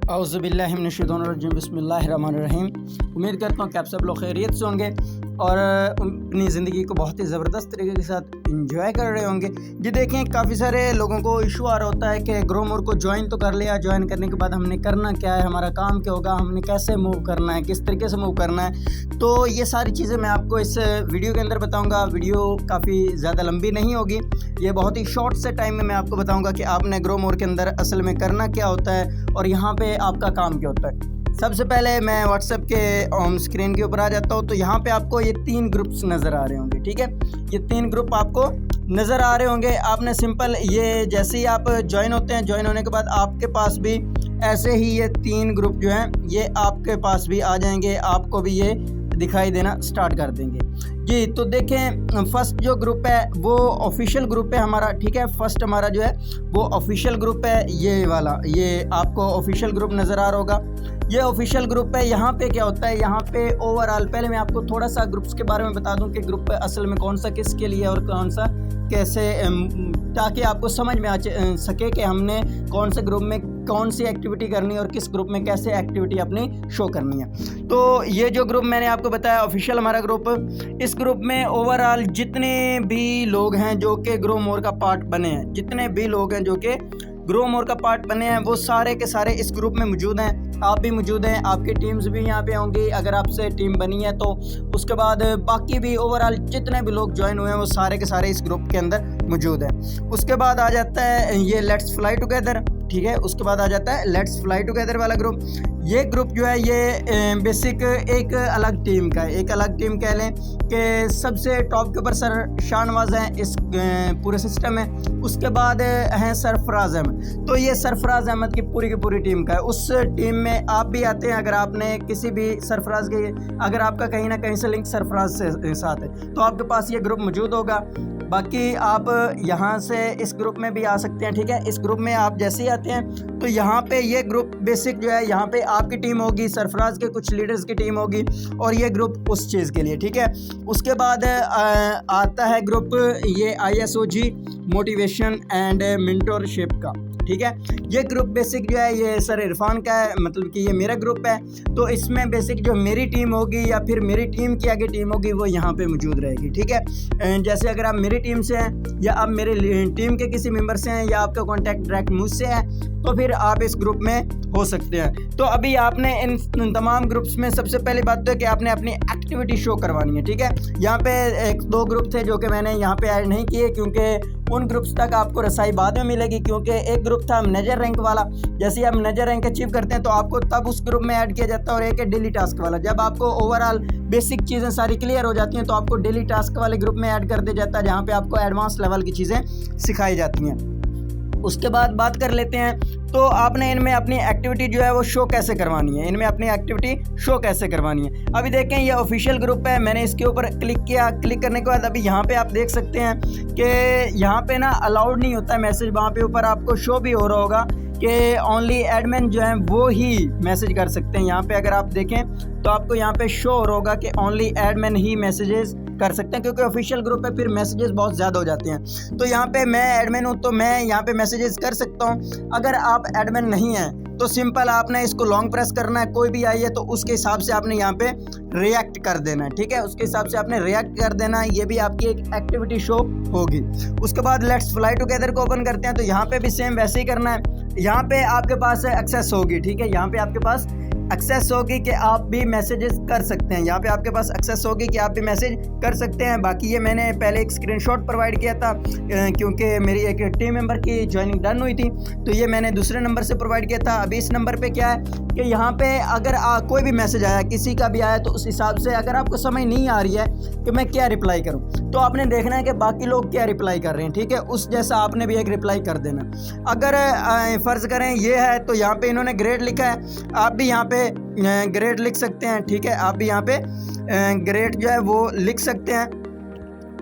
औज़ुबिल्लाहिमिनश्शैतानिर्रजीम बिस्मिल्लाहिर्रहमानिर्रहीम। उम्मीद करता हूँ कि आप सब लोग खैरियत से होंगे और अपनी ज़िंदगी को बहुत ही ज़बरदस्त तरीके के साथ इंजॉय कर रहे होंगे। जी देखें, काफ़ी सारे लोगों को इशू आ रहा होता है कि ग्रो मोर को ज्वाइन तो कर लिया, ज्वाइन करने के बाद हमने करना क्या है, हमारा काम क्या होगा, हमने कैसे मूव करना है, किस तरीके से मूव करना है। तो ये सारी चीज़ें मैं आपको इस वीडियो के अंदर बताऊँगा। वीडियो काफ़ी ज़्यादा लंबी नहीं होगी, ये बहुत ही शॉर्ट से टाइम में मैं आपको बताऊँगा कि आपने ग्रो मोर के अंदर असल में करना क्या होता है और यहाँ पे आपका काम क्या होता है। सबसे पहले मैं व्हाट्सएप के होम स्क्रीन के ऊपर आ जाता हूँ। तो यहाँ पे आपको ये 3 ग्रुप्स नज़र आ रहे होंगे, ठीक है। ये 3 ग्रुप आपको नज़र आ रहे होंगे। आपने सिंपल ये जैसे ही आप ज्वाइन होते हैं, ज्वाइन होने के बाद आपके पास भी ऐसे ही ये 3 ग्रुप जो हैं ये आपके पास भी आ जाएंगे, आपको भी ये दिखाई देना स्टार्ट कर देंगे जी। तो देखें, फर्स्ट जो ग्रुप है वो ऑफिशियल ग्रुप है हमारा, ठीक है। फर्स्ट हमारा जो है वो ऑफिशियल ग्रुप है, ये वाला, ये आपको ऑफिशियल ग्रुप नज़र आ रहा होगा। ये ऑफिशियल ग्रुप है। यहाँ पे क्या होता है, यहाँ पे ओवरऑल पहले मैं आपको थोड़ा सा ग्रुप्स के बारे में बता दूं कि ग्रुप असल में कौन सा किसके लिए और कौन सा कैसे, ताकि आपको समझ में आ सके कि हमने कौन से ग्रुप में कौन सी एक्टिविटी करनी है और किस ग्रुप में कैसे एक्टिविटी अपनी शो करनी है। तो ये जो ग्रुप मैंने आपको बताया ऑफिशियल हमारा ग्रुप, इस ग्रुप में ओवरऑल जितने भी लोग हैं जो कि ग्रो मोर का पार्ट बने हैं, जितने भी लोग हैं जो कि ग्रो मोर का पार्ट बने हैं, वो सारे के सारे इस ग्रुप में मौजूद हैं। आप भी मौजूद हैं, आपकी टीम्स भी यहाँ पे होंगी अगर आपसे टीम बनी है तो। उसके बाद बाकी भी ओवरऑल जितने भी लोग ज्वाइन हुए हैं वो सारे के सारे इस ग्रुप के अंदर मौजूद हैं। उसके बाद आ जाता है ये लेट्स फ्लाई टुगेदर, ठीक है। उसके बाद आ जाता है लेट्स फ्लाई टुगेदर वाला ग्रुप। ये ग्रुप जो है ये बेसिक एक अलग टीम का है, एक अलग टीम कह लें कि सबसे टॉप के ऊपर सर शाहनवाज हैं इस पूरे सिस्टम में। उसके बाद हैं सरफराज अहमद। तो ये सरफराज अहमद की पूरी टीम का है। उस टीम में आप भी आते हैं। अगर आपने किसी भी सरफराज के, अगर आपका कहीं ना कहीं से लिंक सरफराज से साथ है तो आपके पास ये ग्रुप मौजूद होगा। बाकी आप यहाँ से इस ग्रुप में भी आ सकते हैं, ठीक है। इस ग्रुप में आप जैसे ही आते हैं तो यहाँ पे ये ग्रुप बेसिक जो है, यहाँ पे आपकी टीम होगी, सरफराज के कुछ लीडर्स की टीम होगी और ये ग्रुप उस चीज़ के लिए, ठीक है। उसके बाद आता है ग्रुप ये ISOG मोटिवेशन एंड मेंटरशिप का, ठीक है। ये ग्रुप बेसिक जो है ये सर इरफान का है, मतलब कि ये मेरा ग्रुप है। तो इसमें बेसिक जो मेरी टीम होगी या फिर मेरी टीम की आगे टीम होगी वो यहाँ पे मौजूद रहेगी, ठीक है। जैसे अगर आप मेरी टीम से हैं या आप मेरे टीम के किसी मेंबर से हैं या आपका कॉन्टैक्ट डायरेक्ट मुझसे है तो फिर आप इस ग्रुप में हो सकते हैं। तो अभी आपने इन तमाम ग्रुप्स में सबसे पहली बात तो है कि आपने अपनी एक्टिविटी शो करवानी है, ठीक है। यहाँ पे 1-2 ग्रुप थे जो कि मैंने यहाँ पे ऐड नहीं किए क्योंकि उन ग्रुप्स तक आपको रसाई बाद में मिलेगी। क्योंकि एक ग्रुप था मैनेजर रैंक वाला, जैसे ही आप मैनेजर रैंक अचीव करते हैं तो आपको तब उस ग्रुप में ऐड किया जाता है। और एक है डेली टास्क वाला, जब आपको ओवरऑल बेसिक चीज़ें सारी क्लियर हो जाती हैं तो आपको डेली टास्क वाले ग्रुप में ऐड कर दिया जाता है, जहाँ पे आपको एडवांस लेवल की चीज़ें सिखाई जाती हैं। उसके बाद बात कर लेते हैं तो आपने इनमें अपनी एक्टिविटी जो है वो शो कैसे करवानी है, इनमें अपनी एक्टिविटी शो कैसे करवानी है। अभी देखें, ये ऑफिशियल ग्रुप है, मैंने इसके ऊपर क्लिक किया। क्लिक करने के बाद अभी यहाँ पे आप देख सकते हैं कि यहाँ पे ना अलाउड नहीं होता है मैसेज। वहाँ पे ऊपर आपको शो भी हो रहा होगा कि ओनली एडमिन जो हैं वो ही मैसेज कर सकते हैं। यहाँ पे अगर आप देखें तो आपको यहाँ पे शो हो रहा होगा कि ओनली एडमिन ही मैसेजेस कर सकते हैं, क्योंकि ऑफिशियल ग्रुप है फिर मैसेजेस बहुत ज़्यादा हो जाते हैं। तो यहाँ पे मैं एडमिन हूँ तो मैं यहाँ पे मैसेजेस कर सकता हूँ। अगर आप एडमिन नहीं हैं तो सिंपल आपने इसको लॉन्ग प्रेस करना है, कोई भी आई है तो उसके हिसाब से आपने यहाँ पे रिएक्ट कर देना है, ठीक है। उसके हिसाब से आपने रिएक्ट कर देना है, ये भी आपकी एक एक्टिविटी शो होगी। उसके बाद लेट्स फ्लाई टुगेदर को ओपन करते हैं तो यहाँ पे भी सेम वैसे ही करना है। यहाँ पे आपके पास एक्सेस होगी, ठीक है। यहाँ पे आपके पास एक्सेस होगी कि आप भी मैसेजेस कर सकते हैं। यहाँ पे आपके पास एक्सेस होगी कि आप भी मैसेज कर सकते हैं। बाकी ये मैंने पहले एक स्क्रीनशॉट प्रोवाइड किया था क्योंकि मेरी एक टीम मेंबर की ज्वाइनिंग डन हुई थी, तो ये मैंने दूसरे नंबर से प्रोवाइड किया था। अभी इस नंबर पे क्या है कि यहाँ पे अगर कोई भी मैसेज आया, किसी का भी आया, तो उस हिसाब से अगर आपको समझ नहीं आ रही है कि मैं क्या रिप्लाई करूँ तो आपने देखना है कि बाकी लोग क्या रिप्लाई कर रहे हैं, ठीक है। उस जैसा आपने भी एक रिप्लाई कर देना। अगर फ़र्ज़ करें ये है तो यहाँ पे इन्होंने ग्रेड लिखा है, आप भी यहाँ पे ग्रेड लिख सकते हैं, ठीक है। आप भी यहाँ पे ग्रेड जो है वो लिख सकते हैं,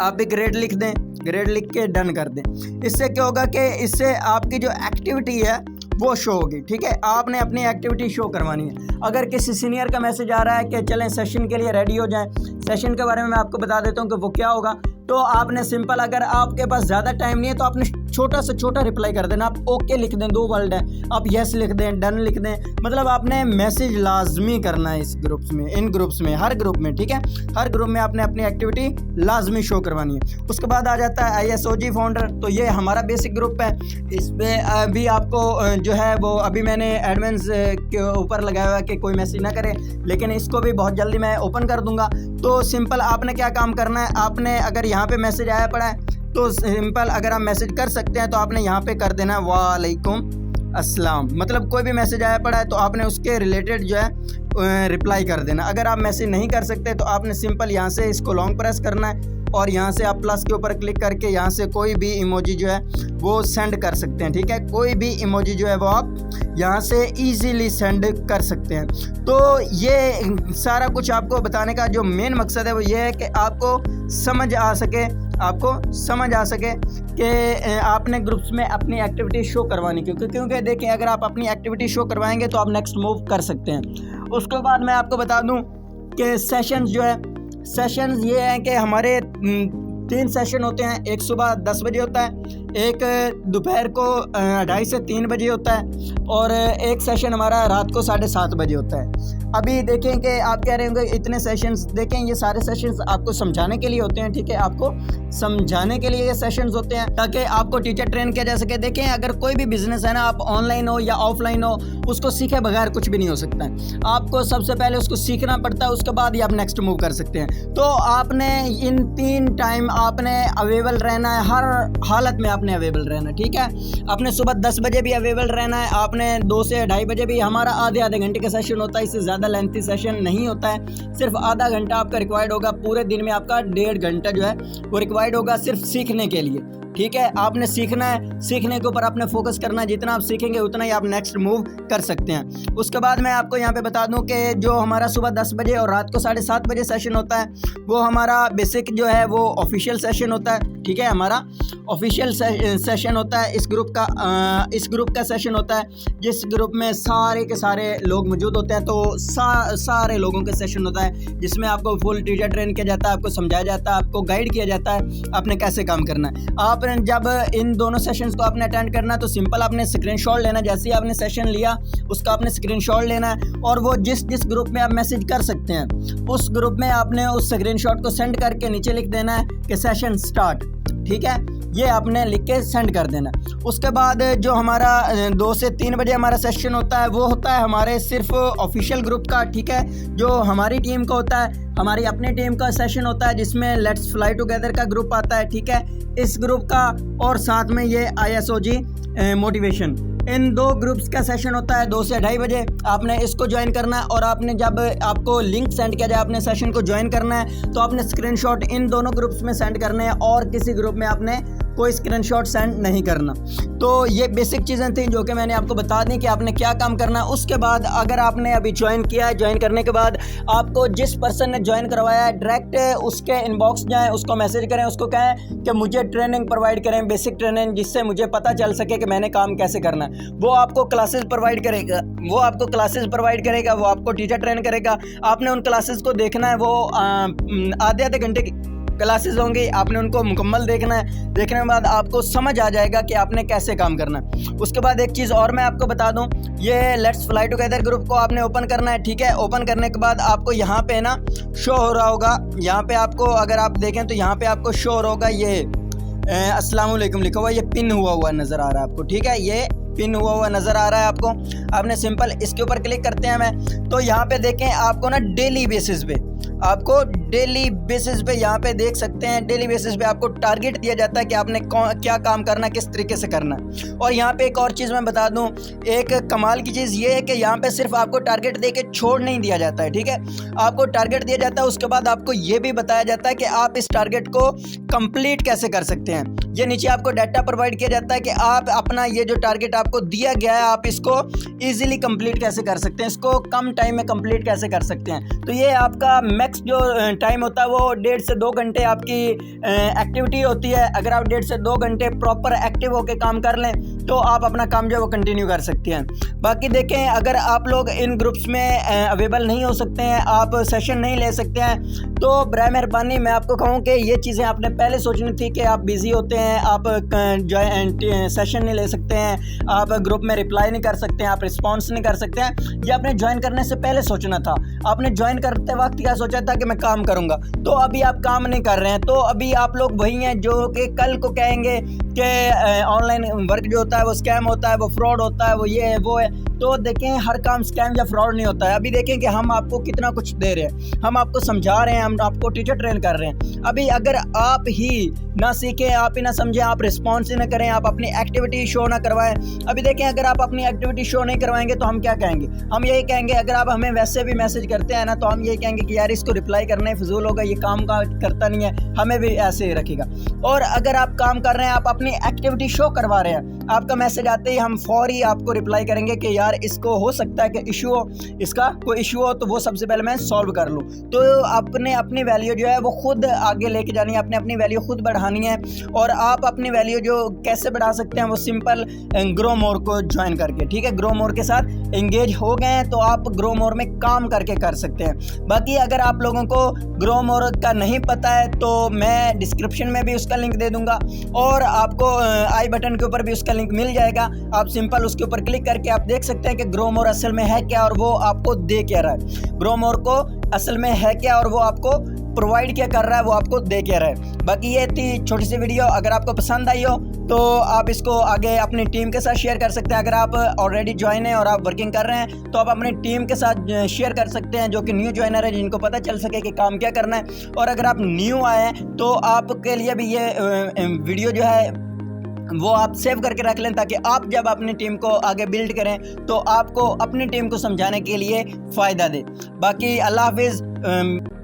आप भी ग्रेड लिख दें, ग्रेड लिख के डन कर दें। इससे क्या होगा कि इससे आपकी जो एक्टिविटी है वो शो होगी, ठीक है। आपने अपनी एक्टिविटी शो करवानी है। अगर किसी सीनियर का मैसेज आ रहा है कि चलें सेशन के लिए रेडी हो जाएं, सेशन के बारे में मैं आपको बता देता हूं कि वो क्या होगा। तो आपने सिंपल, अगर आपके पास ज़्यादा टाइम नहीं है तो आपने छोटा से छोटा रिप्लाई कर देना। आप ओके लिख दें, 2 वर्ड है, आप यस लिख दें, डन लिख दें, मतलब आपने मैसेज लाजमी करना है इस ग्रुप्स में, इन ग्रुप्स में, हर ग्रुप में, ठीक है। हर ग्रुप में आपने अपनी एक्टिविटी लाजमी शो करवानी है। उसके बाद आ जाता है ISOG फाउंडर। तो ये हमारा बेसिक ग्रुप है। इसमें अभी आपको जो है वो अभी मैंने एडमिन्स के ऊपर लगाया हुआ है कि कोई मैसेज ना करे, लेकिन इसको भी बहुत जल्दी मैं ओपन कर दूंगा। तो सिंपल आपने क्या काम करना है, आपने अगर यहाँ पे मैसेज आया पड़ा है तो सिंपल अगर आप मैसेज कर सकते हैं तो आपने यहाँ पे कर देना वालेकुम अस्सलाम। मतलब कोई भी मैसेज आया पड़ा है तो आपने उसके रिलेटेड जो है रिप्लाई कर देना। अगर आप मैसेज नहीं कर सकते तो आपने सिंपल यहाँ से इसको लॉन्ग प्रेस करना है और यहाँ से आप प्लस के ऊपर क्लिक करके यहाँ से कोई भी इमोजी जो है वो सेंड कर सकते हैं, ठीक है। कोई भी इमोजी जो है वो आप यहाँ से इजीली सेंड कर सकते हैं। तो ये सारा कुछ आपको बताने का जो मेन मकसद है वो ये है कि आपको समझ आ सके कि आपने ग्रुप्स में अपनी एक्टिविटी शो करवानी, क्योंकि देखिए अगर आप अपनी एक्टिविटी शो करवाएंगे तो आप नेक्स्ट मूव कर सकते हैं। उसके बाद मैं आपको बता दूं कि सेशंस जो है, सेशंस ये हैं कि हमारे 3 सेशन होते हैं। एक सुबह 10 बजे होता है, एक दोपहर को 2:30 से 3 बजे होता है और एक सेशन हमारा रात को 7:30 बजे होता है। अभी देखें कि आप कह रहे होंगे इतने सेशंस, देखें ये सारे सेशंस आपको समझाने के लिए होते हैं, ठीक है। आपको समझाने के लिए ये सेशंस होते हैं ताकि आपको टीचर ट्रेन किया जा सके। देखें अगर कोई भी बिजनेस है ना, आप ऑनलाइन हो या ऑफलाइन हो, उसको सीखे बगैर कुछ भी नहीं हो सकता है। आपको सबसे पहले उसको सीखना पड़ता है, उसके बाद ही आप नेक्स्ट मूव कर सकते हैं। तो आपने इन 3 टाइम आपने अवेलेबल रहना है, हर हालत में आपने अवेलेबल रहना, ठीक है। आपने सुबह 10 बजे भी अवेलेबल रहना है, आपने 2 से 2:30 बजे भी। हमारा आधे घंटे का सेशन होता है, इससे ज़्यादा लेंथी सेशन नहीं होता है। सिर्फ आधा घंटा आपका रिक्वायर्ड होगा, पूरे दिन में आपका 1.5 घंटा जो है वो रिक्वायर्ड होगा सिर्फ सीखने के लिए, ठीक है। आपने सीखना है, सीखने के ऊपर आपने फोकस करना है। जितना आप सीखेंगे उतना ही आप नेक्स्ट मूव कर सकते हैं। उसके बाद मैं आपको यहाँ पे बता दूं कि जो हमारा सुबह 10 बजे और रात को 7:30 बजे सेशन होता है वो हमारा बेसिक जो है वो ऑफिशियल सेशन होता है, ठीक है। हमारा ऑफिशियल सेशन होता है इस ग्रुप का सेशन होता है, जिस ग्रुप में सारे के सारे लोग मौजूद होते हैं। तो सारे लोगों के सेशन होता है जिसमें आपको फुल टीचर ट्रेन किया जाता है, आपको समझाया जाता है, आपको गाइड किया जाता है आपने कैसे काम करना है। आपने जब इन दोनों सेशंस को आपने अटेंड करना है तो सिंपल आपने स्क्रीनशॉट लेना। जैसे ही आपने सेशन लिया उसका आपने स्क्रीनशॉट लेना है और वो जिस ग्रुप में आप मैसेज कर सकते हैं उस ग्रुप में आपने उस स्क्रीनशॉट को सेंड करके नीचे लिख देना है कि सेशन स्टार्ट, ठीक है। ये आपने लिख के सेंड कर देना। उसके बाद जो हमारा 2 से 3 बजे हमारा सेशन होता है वो होता है हमारे सिर्फ ऑफिशियल ग्रुप का, ठीक है। जो हमारी टीम का होता है, हमारी अपनी टीम का सेशन होता है जिसमें लेट्स फ्लाई टुगेदर का ग्रुप आता है, ठीक है। इस ग्रुप का और साथ में ये ISOG मोटिवेशन, इन 2 ग्रुप्स का सेशन होता है 2 से 2:30 बजे। आपने इसको ज्वाइन करना है और आपने जब आपको लिंक सेंड किया जाए आपने सेशन को ज्वाइन करना है तो आपने स्क्रीनशॉट इन दोनों ग्रुप्स में सेंड करने हैं और किसी ग्रुप में आपने कोई स्क्रीनशॉट सेंड नहीं करना। तो ये बेसिक चीज़ें थी जो कि मैंने आपको बता दी कि आपने क्या काम करना है। उसके बाद अगर आपने अभी ज्वाइन किया है, ज्वाइन करने के बाद आपको जिस पर्सन ने ज्वाइन करवाया है डायरेक्ट उसके इनबॉक्स जाएँ, उसको मैसेज करें, उसको कहें कि मुझे ट्रेनिंग प्रोवाइड करें, बेसिक ट्रेनिंग, जिससे मुझे पता चल सके कि मैंने काम कैसे करना है। वो आपको क्लासेस प्रोवाइड करेगा, वो आपको टीचर ट्रेन करेगा। आपने उन क्लासेस को देखना है, वो आधे घंटे की क्लासेस होंगी, आपने उनको मुकम्मल देखना है। देखने के बाद आपको समझ आ जाएगा कि आपने कैसे काम करना है। उसके बाद एक चीज़ और मैं आपको बता दूं, ये लेट्स फ्लाई टुगेदर ग्रुप को आपने ओपन करना है, ठीक है। ओपन करने के बाद आपको यहाँ पे ना शो हो रहा होगा, यहाँ पे आपको अगर आप देखें तो यहाँ पे आपको शो हो रहा होगा ये अस्सलाम वालेकुम लिखा हुआ, ये पिन हुआ नज़र आ रहा है आपको, ठीक है। ये पिन हुआ नज़र आ रहा है आपको। आपने सिंपल इसके ऊपर क्लिक करते हैं मैं, तो यहाँ पे देखें आपको ना डेली बेसिस पे यहाँ पे देख सकते हैं, डेली बेसिस पे आपको टारगेट दिया जाता है कि आपने क्या काम करना, किस तरीके से करना। और यहाँ पे एक और चीज़ मैं बता दूँ, एक कमाल की चीज़ ये है कि यहाँ पे सिर्फ आपको टारगेट दे के छोड़ नहीं दिया जाता है, ठीक है। आपको टारगेट दिया जाता है, उसके बाद आपको ये भी बताया जाता है कि आप इस टारगेट को कंप्लीट कैसे कर सकते हैं। ये नीचे आपको डाटा प्रोवाइड किया जाता है कि आप अपना ये जो टारगेट आपको दिया गया है आप इसको ईजिली कंप्लीट कैसे कर सकते हैं, इसको कम टाइम में कंप्लीट कैसे कर सकते हैं। तो ये आपका मैक्स जो टाइम होता है वो 1.5 से 2 घंटे आपकी एक्टिविटी होती है। अगर आप 1.5 से 2 घंटे प्रॉपर एक्टिव होकर काम कर लें तो आप अपना काम जो है वो कंटिन्यू कर सकते हैं। बाकी देखें, अगर आप लोग इन ग्रुप्स में अवेलेबल नहीं हो सकते हैं, आप सेशन नहीं ले सकते हैं, तो बराए मेहरबानी मैं आपको कहूँ कि ये चीज़ें आपने पहले सोचनी थी कि आप बिज़ी होते हैं, आप सेशन नहीं ले सकते हैं, आप ग्रुप में रिप्लाई नहीं कर सकते हैं, आप रिस्पॉन्स नहीं कर सकते हैं। ये आपने ज्वाइन करने से पहले सोचना था। आपने ज्वाइन करते वक्त क्या सोचा था कि मैं काम करूँगा, तो अभी आप काम नहीं कर रहे हैं। तो अभी आप लोग वही हैं जो कि कल को कहेंगे कि ऑनलाइन वर्क जो होता है वो स्कैम होता है, वो फ्रॉड होता है, वो ये है वो है। तो देखें, हर काम स्कैम या फ्रॉड नहीं होता है। अभी देखें कि हम आपको कितना कुछ दे रहे हैं, हम आपको समझा रहे हैं, हम आपको टीचर ट्रेन कर रहे हैं। अभी अगर आप ही ना सीखें, आप ही ना समझें, आप रिस्पॉन्स ही ना करें, आप अपनी एक्टिविटी शो ना करवाएं। अभी देखें, अगर आप अपनी एक्टिविटी शो नहीं करवाएंगे तो हम क्या कहेंगे? हम यही कहेंगे, अगर आप हमें वैसे भी मैसेज करते हैं ना तो हम यही कहेंगे कि यार इसको रिप्लाई करना ही फिजूल होगा, ये काम का करता नहीं है, हमें भी ऐसे ही रखेगा। और अगर आप काम कर रहे हैं, आप अपनी एक्टिविटी शो करवा रहे हैं, आपका मैसेज आते ही हम फौरी आपको रिप्लाई करेंगे कि यार इसको हो सकता है कि इशू हो, इसका कोई इशू हो तो वो सबसे पहले मैं सॉल्व कर लूँ। तो आपने अपनी वैल्यू जो है वो खुद आगे लेके जानी है, आपने अपनी वैल्यू खुद बढ़ानी है। और आप अपनी वैल्यू जो कैसे बढ़ा सकते हैं वो सिंपल ग्रो मोर को ज्वाइन करके, ठीक है, ग्रो मोर के साथ एंगेज हो गए हैं तो आप ग्रो मोर में काम करके कर सकते हैं। बाकी अगर आप लोगों को ग्रो मोर का नहीं पता है तो मैं डिस्क्रिप्शन में भी उसका लिंक दे दूंगा और आपको आई बटन के ऊपर भी उसका लिंक मिल जाएगा। आप सिंपल उसके ऊपर क्लिक करके आप देख सकते हैं कि ग्रो मोर असल में है क्या और वो आपको दे क्या रहा है। ग्रो मोर को असल में है क्या और वो आपको प्रोवाइड क्या कर रहा है, वो आपको दे क्या रहा है। बाकी ये थी छोटी सी वीडियो, अगर आपको पसंद आई हो तो आप इसको आगे अपनी टीम के साथ शेयर कर सकते हैं। अगर आप ऑलरेडी ज्वाइन हैं और आप वर्किंग कर रहे हैं तो आप अपनी टीम के साथ शेयर कर सकते हैं जो कि न्यू ज्वाइनर है, जिनको पता चल सके कि काम क्या करना है। और अगर आप न्यू आए हैं तो आपके लिए भी ये वीडियो जो है वो आप सेव करके रख लें ताकि आप जब अपनी टीम को आगे बिल्ड करें तो आपको अपनी टीम को समझाने के लिए फ़ायदा दे। बाकी अल्लाह हाफिज़।